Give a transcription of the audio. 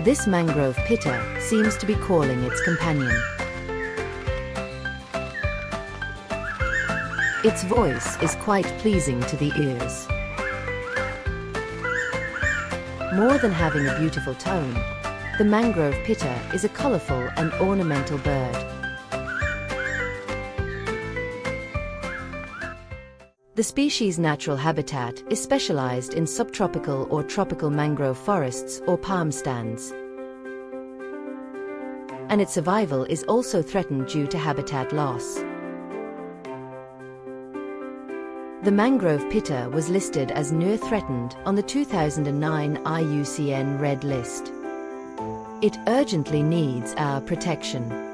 This mangrove pitta seems to be calling its companion. Its voice is quite pleasing to the ears. More than having a beautiful tone, the mangrove pitta is a colourful and ornamental bird. The species' natural habitat is specialized in subtropical or tropical mangrove forests or palm stands. And its survival is also threatened due to habitat loss. The mangrove pitta was listed as near threatened on the 2009 IUCN Red List. It urgently needs our protection.